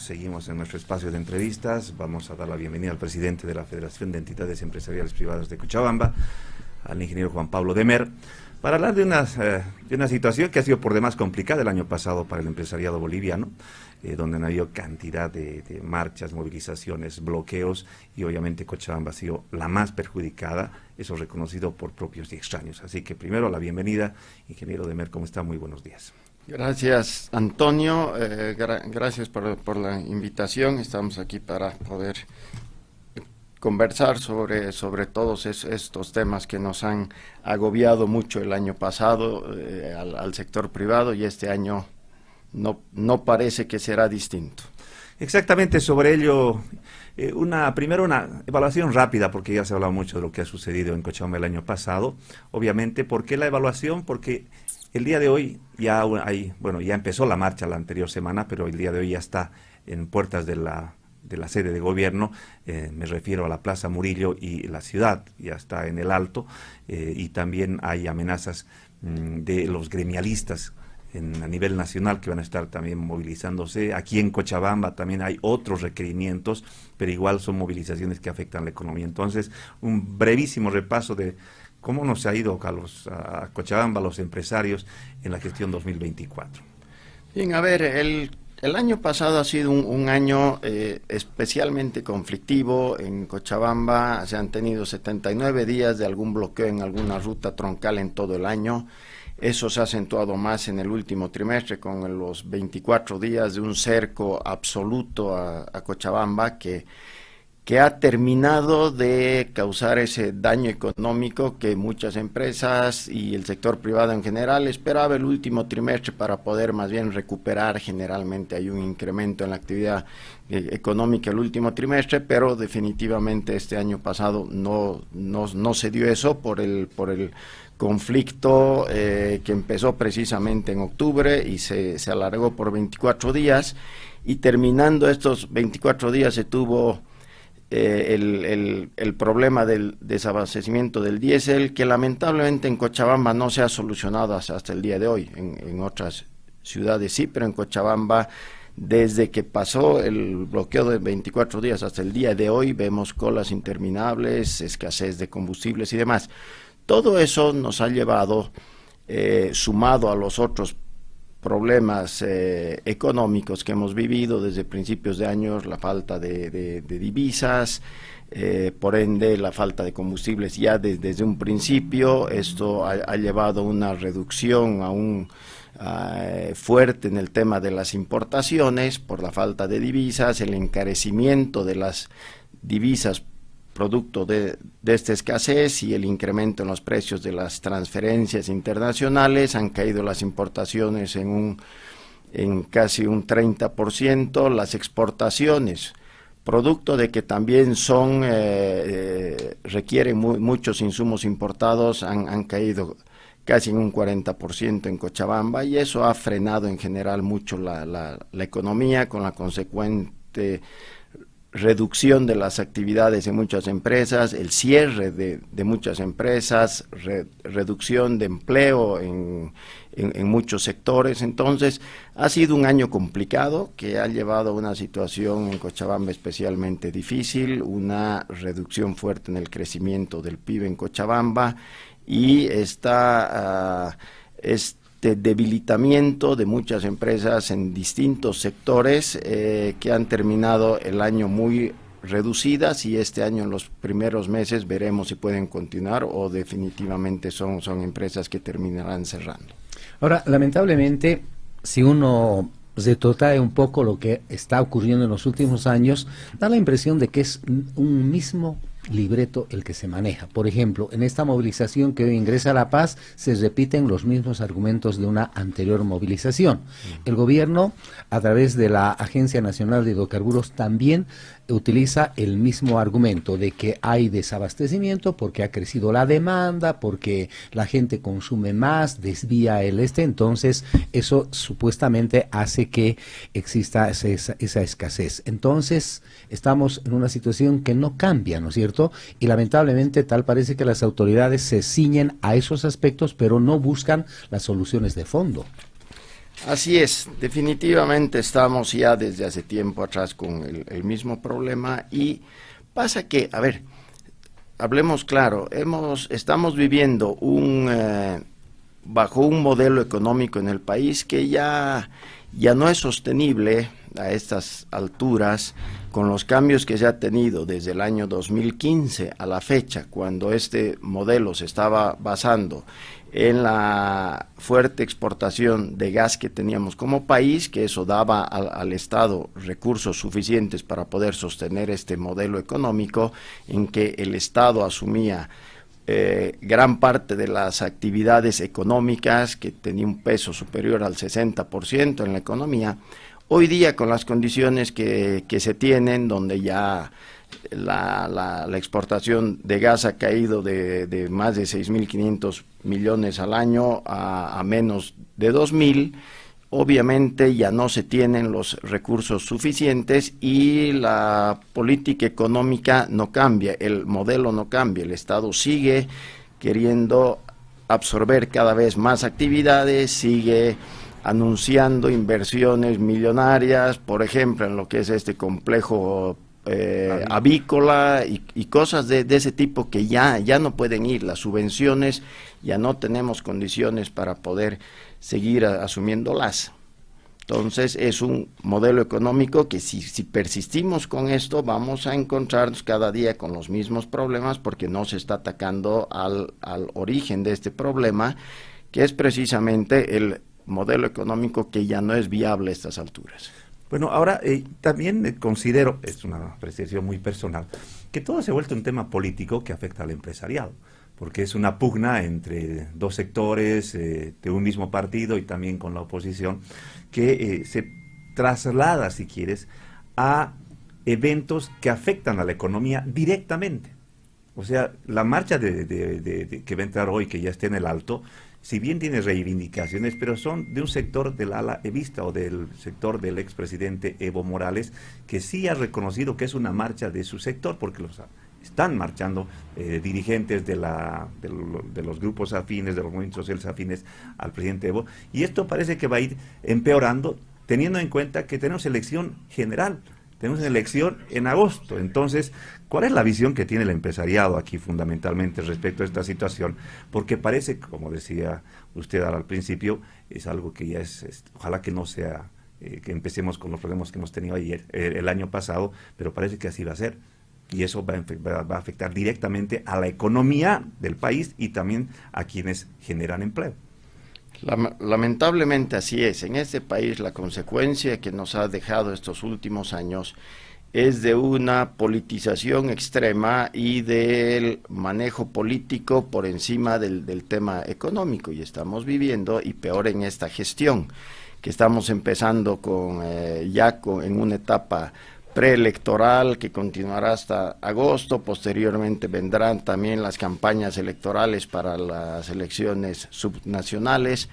seguimos en nuestro espacio de entrevistas. Vamos a dar la bienvenida al presidente de la Federación de Entidades Empresariales Privadas de Cochabamba, al ingeniero Juan Pablo Demer, para hablar de una situación que ha sido por demás complicada el año pasado para el empresariado boliviano, donde han habido cantidad de marchas, movilizaciones, bloqueos, y obviamente Cochabamba ha sido la más perjudicada, eso reconocido por propios y extraños. Así que primero la bienvenida, ingeniero Demer, ¿cómo está? Muy buenos días. Gracias, Antonio, gracias por la invitación. Estamos aquí para poder conversar sobre todos estos temas que nos han agobiado mucho el año pasado al sector privado, y este año no parece que será distinto. Exactamente, sobre ello, primero una evaluación rápida, porque ya se ha hablado mucho de lo que ha sucedido en Cochabamba el año pasado. Obviamente, ¿por qué la evaluación? Porque el día de hoy ya empezó la marcha la anterior semana, pero el día de hoy ya está en puertas de la sede de gobierno, me refiero a la Plaza Murillo y la ciudad, ya está en el Alto, y también hay amenazas de los gremialistas a nivel nacional que van a estar también movilizándose. Aquí en Cochabamba también hay otros requerimientos, pero igual son movilizaciones que afectan la economía. Entonces, un brevísimo repaso de cómo nos ha ido a Cochabamba, a los empresarios, en la gestión 2024. Bien, a ver, el año pasado ha sido un año especialmente conflictivo en Cochabamba. Se han tenido 79 días de algún bloqueo en alguna ruta troncal en todo el año. Eso se ha acentuado más en el último trimestre, con los 24 días de un cerco absoluto a Cochabamba que ha terminado de causar ese daño económico que muchas empresas y el sector privado en general esperaba el último trimestre para poder más bien recuperar. Generalmente hay un incremento en la actividad económica el último trimestre, pero definitivamente este año pasado no se dio eso por el conflicto que empezó precisamente en octubre y se alargó por 24 días, y terminando estos 24 días se tuvo el problema del desabastecimiento del diésel, que lamentablemente en Cochabamba no se ha solucionado hasta el día de hoy. En otras ciudades sí, pero en Cochabamba, desde que pasó el bloqueo de 24 días hasta el día de hoy, vemos colas interminables, escasez de combustibles y demás. Todo eso nos ha llevado, sumado a los otros problemas económicos que hemos vivido desde principios de años, la falta de divisas, por ende la falta de combustibles ya desde un principio. Esto ha llevado a una reducción aún fuerte en el tema de las importaciones por la falta de divisas, el encarecimiento de las divisas producto de esta escasez y el incremento en los precios de las transferencias internacionales. Han caído las importaciones en casi un 30%, las exportaciones, producto de que también requieren muchos insumos importados, han caído casi en un 40% en Cochabamba, y eso ha frenado en general mucho la economía, con la consecuente reducción de las actividades de muchas empresas, el cierre de muchas empresas, reducción de empleo en muchos sectores. Entonces, ha sido un año complicado que ha llevado a una situación en Cochabamba especialmente difícil, una reducción fuerte en el crecimiento del PIB en Cochabamba, y debilitamiento de muchas empresas en distintos sectores que han terminado el año muy reducidas, y este año en los primeros meses veremos si pueden continuar o definitivamente son empresas que terminarán cerrando. Ahora, lamentablemente, si uno retrotrae un poco lo que está ocurriendo en los últimos años, da la impresión de que es un mismo libreto el que se maneja. Por ejemplo, en esta movilización que hoy ingresa a La Paz, se repiten los mismos argumentos de una anterior movilización. El gobierno, a través de la Agencia Nacional de Hidrocarburos, también utiliza el mismo argumento de que hay desabastecimiento porque ha crecido la demanda, porque la gente consume más, desvía entonces eso supuestamente hace que exista esa escasez. Entonces estamos en una situación que no cambia, ¿no es cierto? Y lamentablemente tal parece que las autoridades se ciñen a esos aspectos, pero no buscan las soluciones de fondo. Así es, definitivamente estamos ya desde hace tiempo atrás con el mismo problema y pasa que, a ver, hablemos claro, estamos viviendo bajo un modelo económico en el país que ya no es sostenible a estas alturas con los cambios que se ha tenido desde el año 2015 a la fecha, cuando este modelo se estaba basando en la fuerte exportación de gas que teníamos como país, que eso daba al Estado recursos suficientes para poder sostener este modelo económico, en que el Estado asumía gran parte de las actividades económicas, que tenía un peso superior al 60% en la economía. Hoy día, con las condiciones que se tienen, donde ya la exportación de gas ha caído de más de 6.500 millones al año a menos de 2.000, obviamente ya no se tienen los recursos suficientes y la política económica no cambia, el modelo no cambia, el Estado sigue queriendo absorber cada vez más actividades, sigue anunciando inversiones millonarias, por ejemplo, en lo que es este complejo avícola y cosas de ese tipo que ya no pueden ir, las subvenciones ya no tenemos condiciones para poder seguir asumiéndolas. Entonces es un modelo económico que si persistimos con esto vamos a encontrarnos cada día con los mismos problemas, porque no se está atacando al origen de este problema, que es precisamente el modelo económico que ya no es viable a estas alturas. Bueno, ahora también considero, es una apreciación muy personal, que todo se ha vuelto un tema político que afecta al empresariado, porque es una pugna entre dos sectores de un mismo partido y también con la oposición, que se traslada, si quieres, a eventos que afectan a la economía directamente. O sea, la marcha que va a entrar hoy, que ya está en el Alto, si bien tiene reivindicaciones, pero son de un sector del ala evista o del sector del expresidente Evo Morales, que sí ha reconocido que es una marcha de su sector, porque están marchando dirigentes de los grupos afines, de los movimientos sociales afines al presidente Evo, y esto parece que va a ir empeorando, teniendo en cuenta que tenemos elección general. Tenemos una elección en agosto. Entonces, ¿cuál es la visión que tiene el empresariado aquí fundamentalmente respecto a esta situación? Porque parece, como decía usted al principio, es algo que ya ojalá que no sea, que empecemos con los problemas que hemos tenido ayer, el año pasado, pero parece que así va a ser. Y eso va a afectar directamente a la economía del país y también a quienes generan empleo. Lamentablemente así es. En este país la consecuencia que nos ha dejado estos últimos años es de una politización extrema y del manejo político por encima del tema económico, y estamos viviendo, y peor en esta gestión, que estamos empezando en una etapa preelectoral que continuará hasta agosto. Posteriormente vendrán también las campañas electorales para las elecciones subnacionales.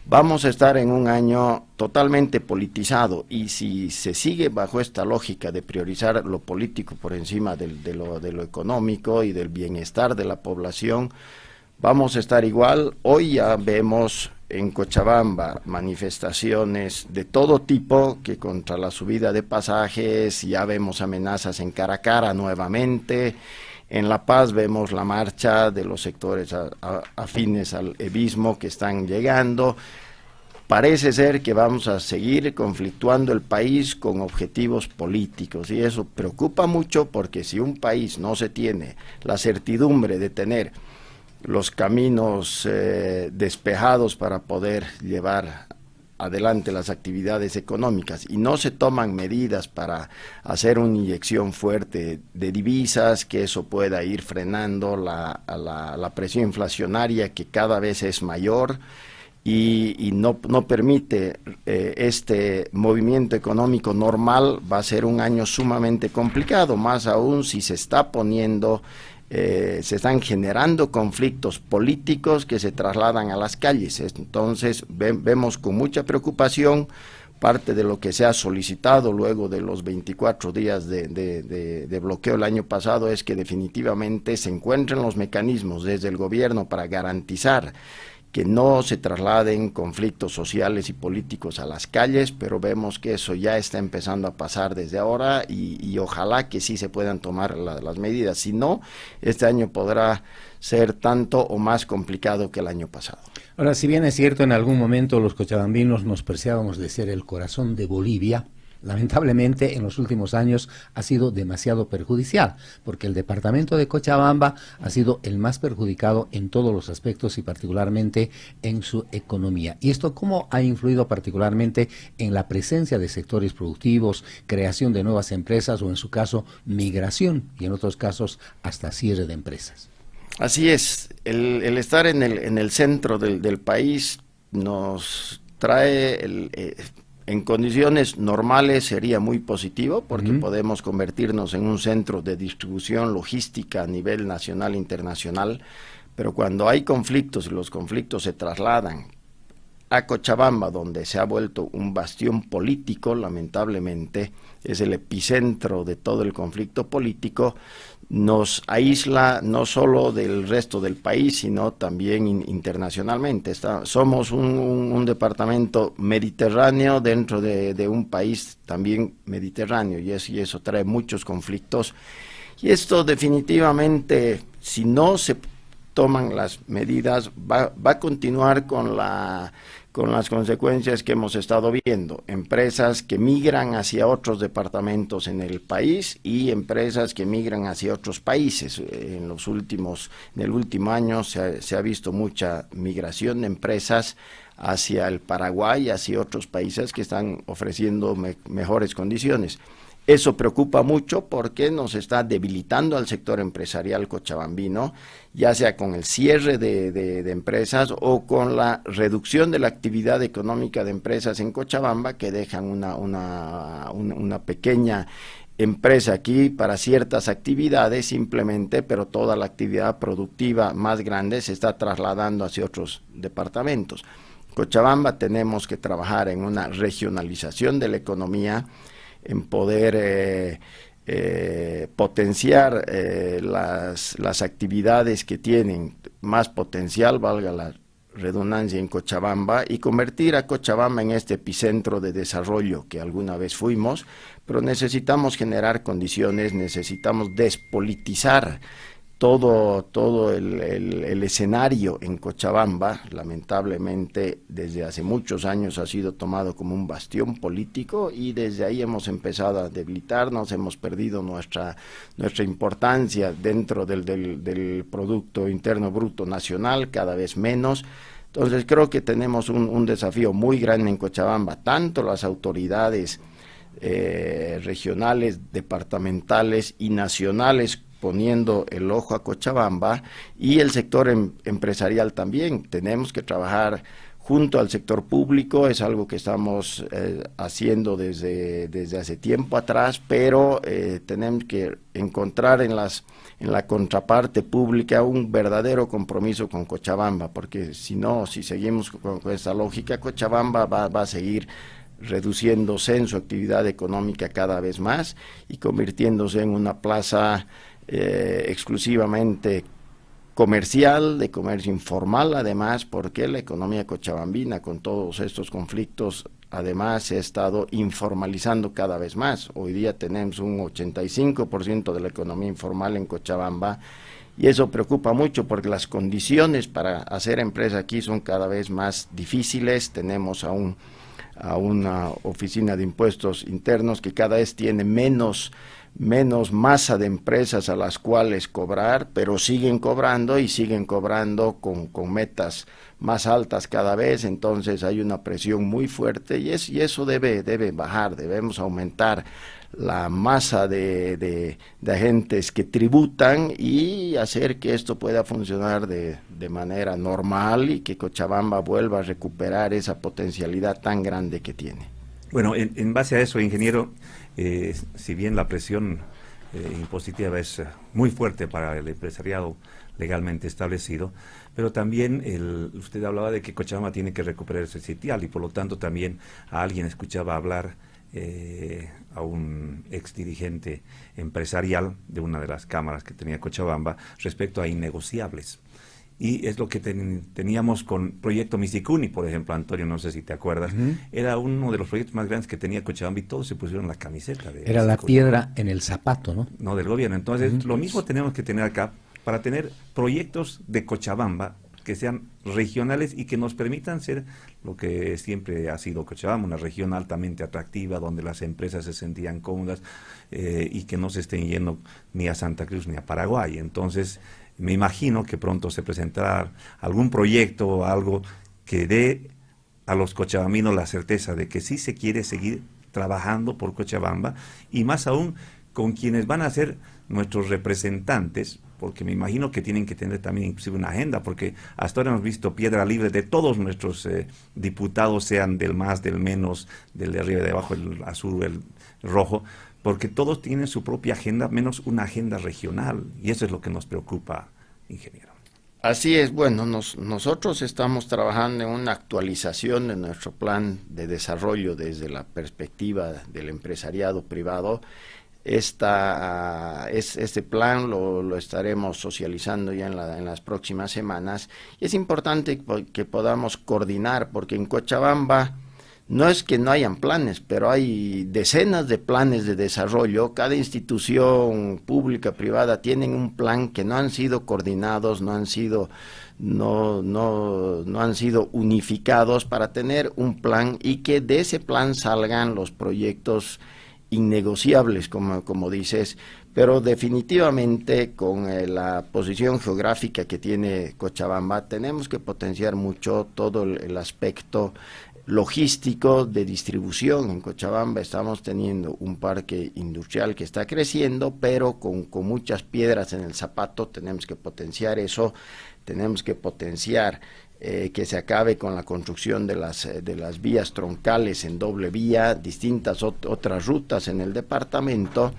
Vamos a estar en un año totalmente politizado, y si se sigue bajo esta lógica de priorizar lo político por encima de lo económico y del bienestar de la población, vamos a estar igual. Hoy ya vemos en Cochabamba manifestaciones de todo tipo que contra la subida de pasajes, ya vemos amenazas en Caracara nuevamente. En La Paz vemos la marcha de los sectores afines al evismo que están llegando. Parece ser que vamos a seguir conflictuando el país con objetivos políticos, y eso preocupa mucho, porque si un país no se tiene la certidumbre de tener los caminos despejados para poder llevar adelante las actividades económicas, y no se toman medidas para hacer una inyección fuerte de divisas, que eso pueda ir frenando la presión inflacionaria, que cada vez es mayor, y no permite este movimiento económico normal, va a ser un año sumamente complicado, más aún si se están generando conflictos políticos que se trasladan a las calles. Entonces vemos con mucha preocupación parte de lo que se ha solicitado luego de los 24 días de bloqueo el año pasado, es que definitivamente se encuentren los mecanismos desde el gobierno para garantizar que no se trasladen conflictos sociales y políticos a las calles, pero vemos que eso ya está empezando a pasar desde ahora y ojalá que sí se puedan tomar las medidas. Si no, este año podrá ser tanto o más complicado que el año pasado. Ahora, si bien es cierto, en algún momento los cochabambinos nos preciábamos de ser el corazón de Bolivia, lamentablemente en los últimos años ha sido demasiado perjudicial, porque el departamento de Cochabamba ha sido el más perjudicado en todos los aspectos y particularmente en su economía. ¿Y esto cómo ha influido particularmente en la presencia de sectores productivos, creación de nuevas empresas o en su caso migración y en otros casos hasta cierre de empresas? Así es, el estar en el centro del país nos trae, en condiciones normales sería muy positivo porque podemos convertirnos en un centro de distribución logística a nivel nacional e internacional, pero cuando hay conflictos y los conflictos se trasladan a Cochabamba, donde se ha vuelto un bastión político, lamentablemente, es el epicentro de todo el conflicto político, nos aísla no solo del resto del país, sino también internacionalmente. Somos un departamento mediterráneo dentro de un país también mediterráneo, y eso trae muchos conflictos. Y esto definitivamente, si no se toman las medidas, va a continuar con las consecuencias que hemos estado viendo. Empresas que migran hacia otros departamentos en el país y empresas que migran hacia otros países. En el último año se ha visto mucha migración de empresas hacia el Paraguay, hacia otros países que están ofreciendo mejores condiciones. Eso preocupa mucho porque nos está debilitando al sector empresarial cochabambino, ya sea con el cierre de empresas o con la reducción de la actividad económica de empresas en Cochabamba, que dejan una pequeña empresa aquí para ciertas actividades simplemente, pero toda la actividad productiva más grande se está trasladando hacia otros departamentos. Cochabamba tenemos que trabajar en una regionalización de la economía, en poder potenciar las actividades que tienen más potencial, valga la redundancia, en Cochabamba, y convertir a Cochabamba en este epicentro de desarrollo que alguna vez fuimos, pero necesitamos generar condiciones, necesitamos despolitizar todo el escenario en Cochabamba. Lamentablemente desde hace muchos años ha sido tomado como un bastión político y desde ahí hemos empezado a debilitarnos, hemos perdido nuestra importancia dentro del Producto Interno Bruto Nacional, cada vez menos. Entonces creo que tenemos un desafío muy grande en Cochabamba, tanto las autoridades regionales, departamentales y nacionales, poniendo el ojo a Cochabamba, y el sector empresarial también. Tenemos que trabajar junto al sector público, es algo que estamos haciendo desde hace tiempo atrás, pero tenemos que encontrar en la contraparte pública un verdadero compromiso con Cochabamba, porque si seguimos con esta lógica, Cochabamba va a seguir reduciéndose en su actividad económica cada vez más y convirtiéndose en una plaza exclusivamente comercial, de comercio informal, además, porque la economía cochabambina, con todos estos conflictos, además se ha estado informalizando cada vez más. Hoy día tenemos un 85% de la economía informal en Cochabamba, y eso preocupa mucho porque las condiciones para hacer empresa aquí son cada vez más difíciles. Tenemos a una oficina de impuestos internos que cada vez tiene menos masa de empresas a las cuales cobrar, pero siguen cobrando y siguen cobrando con metas más altas cada vez. Entonces hay una presión muy fuerte y eso debe bajar. Debemos aumentar la masa de agentes que tributan y hacer que esto pueda funcionar de manera normal y que Cochabamba vuelva a recuperar esa potencialidad tan grande que tiene. Bueno, en base a eso, ingeniero, si bien la presión impositiva es muy fuerte para el empresariado legalmente establecido, pero también usted hablaba de que Cochabamba tiene que recuperar ese sitial y por lo tanto también a alguien escuchaba hablar, a un ex dirigente empresarial de una de las cámaras que tenía Cochabamba respecto a innegociables. Y es lo que teníamos con Proyecto Misicuni, por ejemplo, Antonio, no sé si te acuerdas. Era uno de los proyectos más grandes que tenía Cochabamba y todos se pusieron la camiseta. Era la piedra en el zapato, ¿no? No, del gobierno. Entonces, lo mismo tenemos que tener acá para tener proyectos de Cochabamba que sean regionales y que nos permitan ser lo que siempre ha sido Cochabamba, una región altamente atractiva, donde las empresas se sentían cómodas y que no se estén yendo ni a Santa Cruz ni a Paraguay. Entonces, me imagino que pronto se presentará algún proyecto o algo que dé a los cochabambinos la certeza de que sí se quiere seguir trabajando por Cochabamba, y más aún con quienes van a ser nuestros representantes, porque me imagino que tienen que tener también inclusive una agenda, porque hasta ahora hemos visto piedra libre de todos nuestros diputados, sean del más, del menos, del de arriba y de abajo, el azul, el rojo, porque todos tienen su propia agenda, menos una agenda regional, y eso es lo que nos preocupa, ingeniero. Así es, bueno, nosotros estamos trabajando en una actualización de nuestro plan de desarrollo desde la perspectiva del empresariado privado. Este plan lo estaremos socializando ya en las próximas semanas, y es importante que podamos coordinar, porque en Cochabamba no es que no hayan planes, pero hay decenas de planes de desarrollo. Cada institución pública, privada, tienen un plan que no han sido coordinados, no han sido unificados para tener un plan, y que de ese plan salgan los proyectos innegociables, como dices, pero definitivamente con la posición geográfica que tiene Cochabamba tenemos que potenciar mucho todo el aspecto logístico de distribución. En Cochabamba estamos teniendo un parque industrial que está creciendo, pero con muchas piedras en el zapato. Tenemos que potenciar eso, tenemos que potenciar que se acabe con la construcción de las vías troncales en doble vía, distintas otras rutas en el departamento.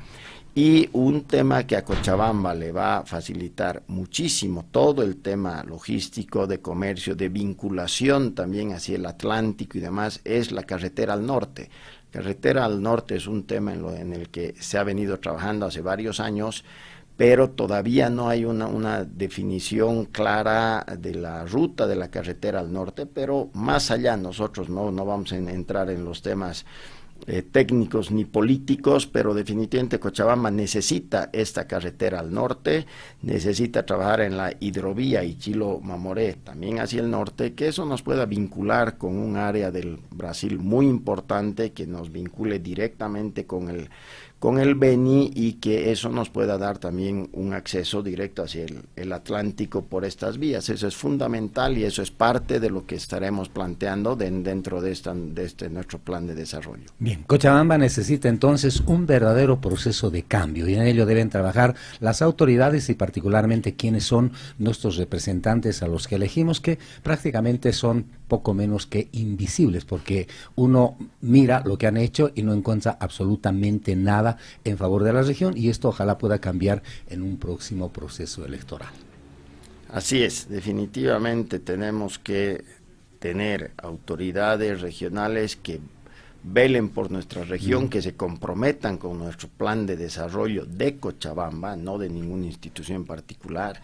Y un tema que a Cochabamba le va a facilitar muchísimo, todo el tema logístico, de comercio, de vinculación también hacia el Atlántico y demás, es la carretera al norte. Carretera al norte es un tema en el que se ha venido trabajando hace varios años, pero todavía no hay una definición clara de la ruta de la carretera al norte. Pero más allá, nosotros no vamos a entrar en los temas técnicos ni políticos, pero definitivamente Cochabamba necesita esta carretera al norte, necesita trabajar en la hidrovía Ichilo-Mamoré también hacia el norte, que eso nos pueda vincular con un área del Brasil muy importante, que nos vincule directamente con el Beni, y que eso nos pueda dar también un acceso directo hacia el Atlántico por estas vías. Eso es fundamental, y eso es parte de lo que estaremos planteando dentro de este nuestro plan de desarrollo. Bien, Cochabamba necesita entonces un verdadero proceso de cambio, y en ello deben trabajar las autoridades, y particularmente quienes son nuestros representantes a los que elegimos, que prácticamente son poco menos que invisibles, porque uno mira lo que han hecho y no encuentra absolutamente nada en favor de la región, y esto ojalá pueda cambiar en un próximo proceso electoral. Así es, definitivamente tenemos que tener autoridades regionales que velen por nuestra región, que se comprometan con nuestro plan de desarrollo de Cochabamba, no de ninguna institución particular,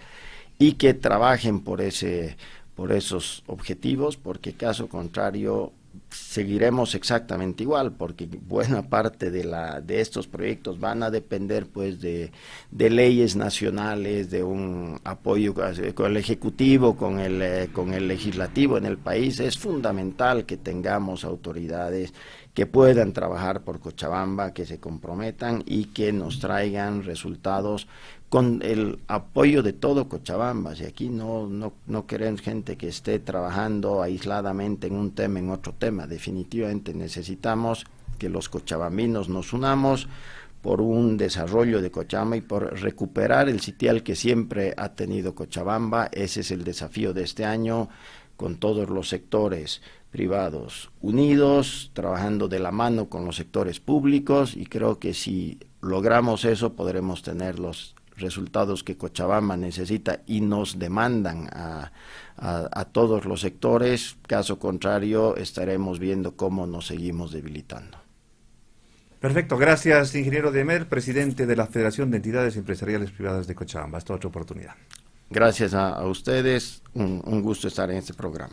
y que trabajen por esos objetivos, porque caso contrario seguiremos exactamente igual, porque buena parte de estos proyectos van a depender pues de leyes nacionales, de un apoyo con el Ejecutivo, con el Legislativo en el país. Es fundamental que tengamos autoridades que puedan trabajar por Cochabamba, que se comprometan y que nos traigan resultados con el apoyo de todo Cochabamba. Si aquí no queremos gente que esté trabajando aisladamente en un tema, en otro tema. Definitivamente necesitamos que los cochabambinos nos unamos por un desarrollo de Cochabamba y por recuperar el sitial que siempre ha tenido Cochabamba. Ese es el desafío de este año, con todos los sectores privados unidos, trabajando de la mano con los sectores públicos, y creo que si logramos eso podremos tener los resultados que Cochabamba necesita y nos demandan a todos los sectores. Caso contrario, estaremos viendo cómo nos seguimos debilitando. Perfecto, gracias, ingeniero Demer, presidente de la Federación de Entidades Empresariales Privadas de Cochabamba. Hasta otra oportunidad. Gracias a ustedes, un gusto estar en este programa.